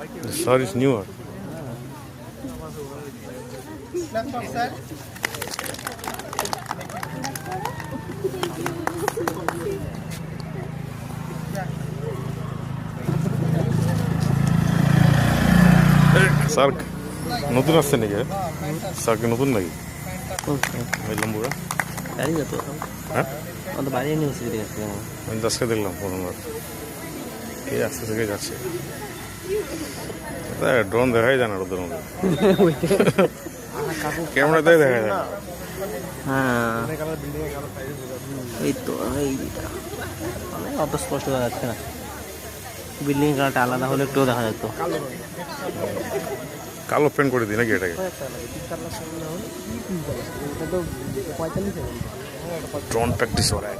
The sir is newer. SAARC নতুন আসছে নাকি? সার্ক নতুন নাকি? ওই লম্বুরা গাড়ি যত হ্যাঁ আমাদের বাড়ি ইউনিভার্সিটি গেছে আমি আজকে দেখলাম প্রথমবার এই আস্তে থেকে যাচ্ছে ড্রোন দেখাই যায় না ওদের মধ্যে ক্যামেরাতেই দেখা যায় না। হ্যাঁ এই তো অত স্পষ্ট দেখা যাচ্ছে না। বিল্ডিং কালারটা আলাদা হলে একটুও দেখা যেত। কালো পেন্ট করে দিই নাকি এটাকে? ড্রোন প্র্যাকটিস हो रहा है।